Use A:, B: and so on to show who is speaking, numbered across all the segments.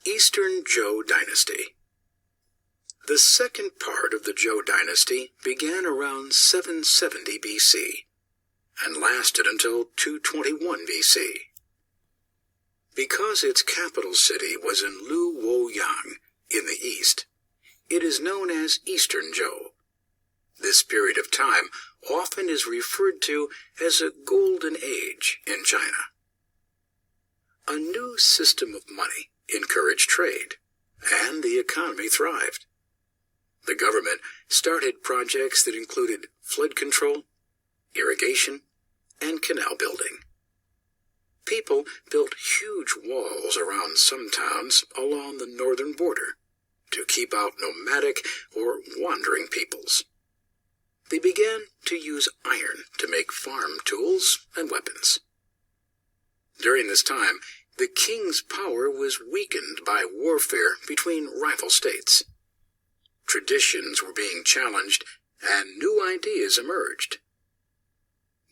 A: Eastern Zhou Dynasty. The second part of the Zhou Dynasty began around 770 BC and lasted until 221 BC. Because its capital city was in Luoyang in the east, it is known as Eastern Zhou. This period of time often is referred to as a golden age in China. A new system of money encouraged trade, and the economy thrived. The government started projects that included flood control, irrigation, and canal building. People built huge walls around some towns along the northern border to keep out nomadic or wandering peoples. They began to use iron to make farm tools and weapons. During this time, the king's power was weakened by warfare between rival states. Traditions were being challenged, and new ideas emerged.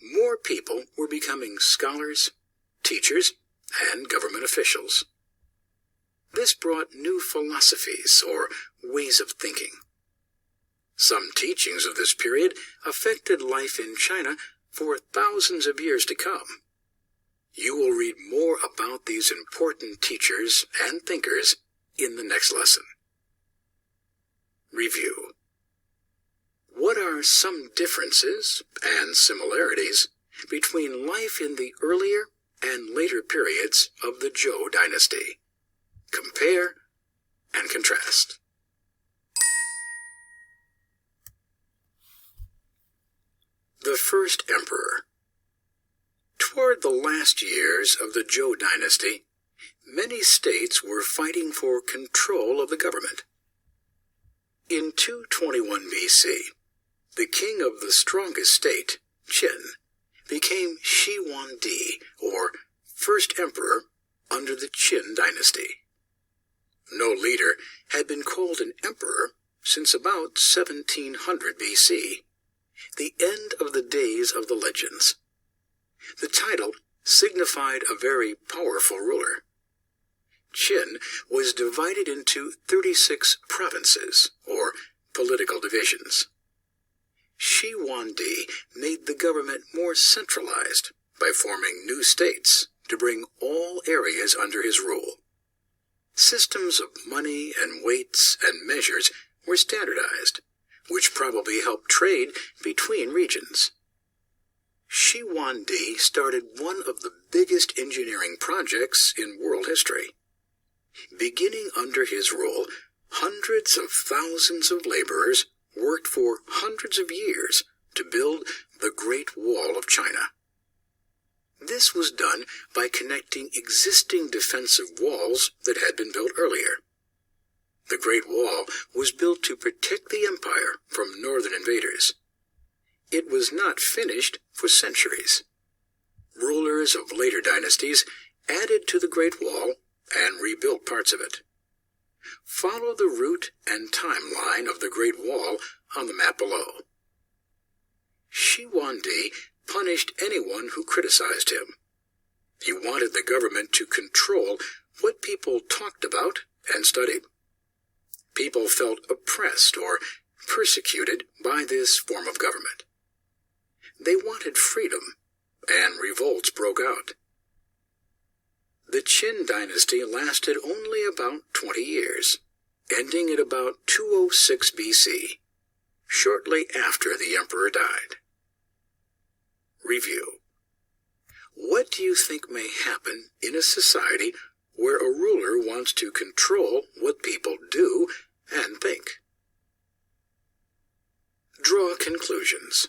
A: More people were becoming scholars, teachers, and government officials. This brought new philosophies or ways of thinking. Some teachings of this period affected life in China for thousands of years to come. You will read more about these important teachers and thinkers in the next lesson. Review. What are some differences and similarities between life in the earlier and later periods of the Zhou Dynasty? Compare and contrast. The first emperor. Toward the last years of the Zhou Dynasty, many states were fighting for control of the government. In 221 BC, the king of the strongest state, Qin, became Shi Huangdi, or first emperor under the Qin dynasty. No leader had been called an emperor since about 1700 BC, the end of the days of the legends. The title signified a very powerful ruler. Qin was divided into 36 provinces, or political divisions. Shi Huangdi made the government more centralized by forming new states to bring all areas under his rule. Systems of money and weights and measures were standardized, which probably helped trade between regions. Shi Huangdi started one of the biggest engineering projects in world history. Beginning under his rule, hundreds of thousands of laborers worked for hundreds of years to build the Great Wall of China. This was done by connecting existing defensive walls that had been built earlier. The Great Wall was built to protect the empire from northern invaders. It was not finished for centuries. Rulers of later dynasties added to the Great Wall and rebuilt parts of it. Follow the route and timeline of the Great Wall on the map below. Shi Huangdi punished anyone who criticized him. He wanted the government to control what people talked about and studied. People felt oppressed or persecuted by this form of government. They wanted freedom, and revolts broke out. The Qin dynasty lasted only about 20 years, ending at about 206 BC, shortly after the emperor died. Review. What do you think may happen in a society where a ruler wants to control what people do and think? Draw conclusions.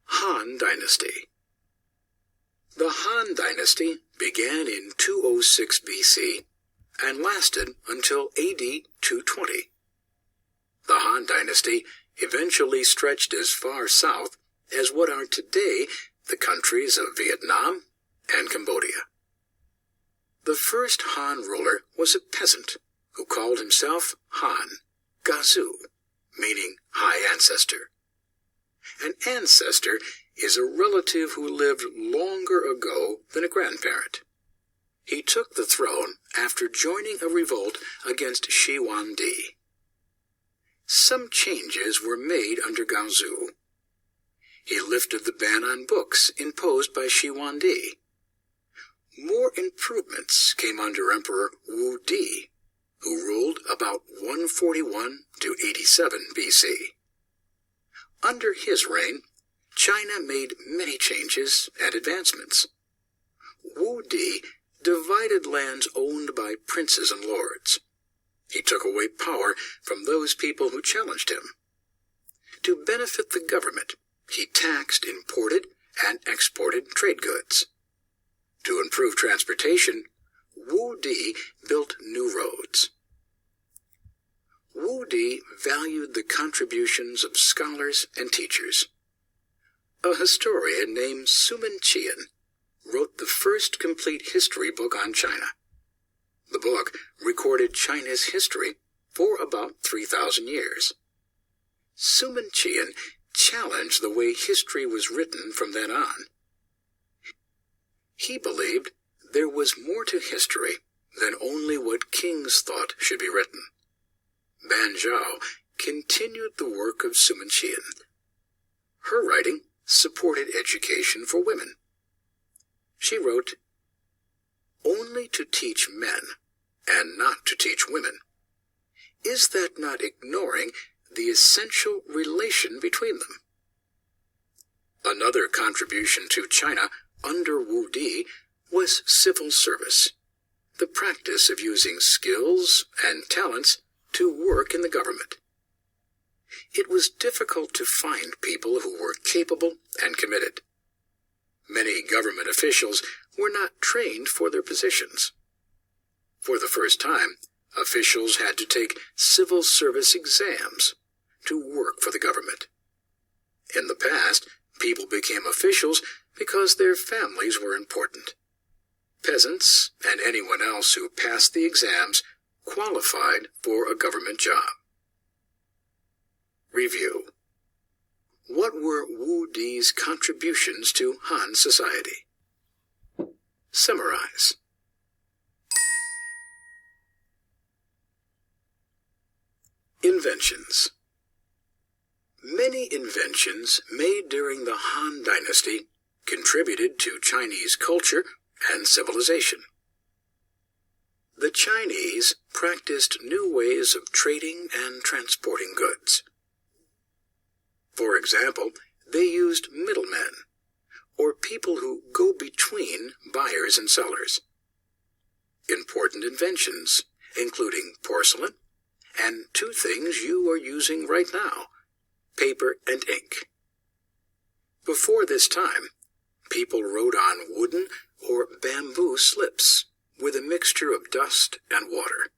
A: Han Dynasty. The Han Dynasty began in 206 BC and lasted until AD 220. The Han Dynasty eventually stretched as far south as what are today the countries of Vietnam and Cambodia. The first Han ruler was a peasant who called himself Han, Gazu, meaning high ancestor. An ancestor is a relative who lived longer ago than a grandparent. He took the throne after joining a revolt against Shi Huangdi. Some changes were made under Gaozu. He lifted the ban on books imposed by Shi Huangdi. More improvements came under Emperor Wu Di, who ruled about 141 to 87 BC. Under his reign, China made many changes and advancements. Wu Di divided lands owned by princes and lords. He took away power from those people who challenged him. To benefit the government, he taxed imported and exported trade goods. To improve transportation, Wu Di built new roads. Wu Di valued the contributions of scholars and teachers. A historian named Suman Qian wrote the first complete history book on China. The book recorded China's history for about 3,000 years. Suman Qian challenged the way history was written from then on. He believed there was more to history than only what kings thought should be written. Ban Zhao continued the work of Suman Qian. Her writing supported education for women. She wrote, "Only to teach men and not to teach women. Is that not ignoring the essential relation between them?" Another contribution to China under Wu Di was civil service, the practice of using skills and talents to work in the government. It was difficult to find people who were capable and committed. Many government officials were not trained for their positions. For the first time, officials had to take civil service exams to work for the government. In the past, people became officials because their families were important. Peasants and anyone else who passed the exams qualified for a government job. Review. What were Wu Di's contributions to Han society? Summarize. Inventions. Many inventions made during the Han Dynasty contributed to Chinese culture and civilization. The Chinese practiced new ways of trading and transporting goods. For example, they used middlemen, or people who go between buyers and sellers. Important inventions, including porcelain, and two things you are using right now, paper and ink. Before this time, people wrote on wooden or bamboo slips with a mixture of dust and water.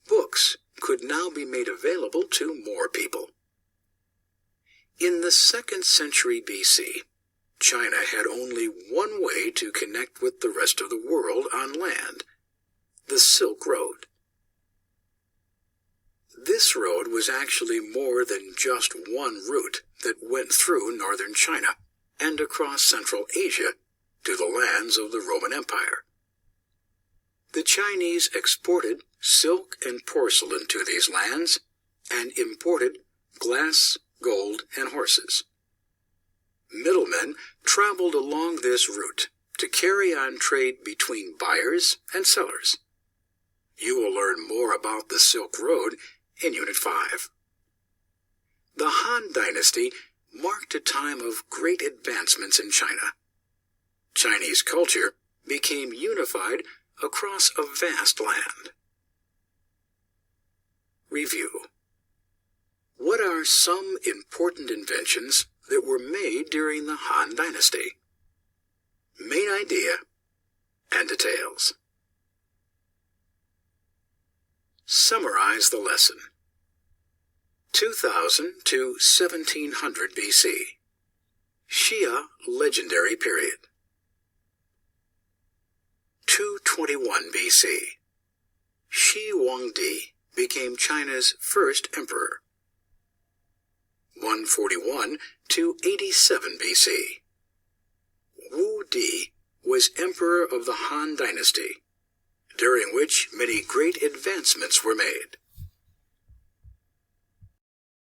A: Books could now be made available to more people. In the 2nd century BC, China had only one way to connect with the rest of the world on land, the Silk Road. This road was actually more than just one route that went through northern China and across Central Asia to the lands of the Roman Empire. The Chinese exported silk and porcelain to these lands and imported glass, gold, and horses. Middlemen traveled along this route to carry on trade between buyers and sellers. You will learn more about the Silk Road in Unit 5. The Han Dynasty marked a time of great advancements in China. Chinese culture became unified across a vast land. Review. What are some important inventions that were made during the Han Dynasty? Main idea and details. Summarize the lesson. 2000 to 1700 BC. Xia legendary period. 221 BC. Shi Huangdi became China's first emperor. 141 to 87 BC. Wu Di was emperor of the Han Dynasty, during which many great advancements were made.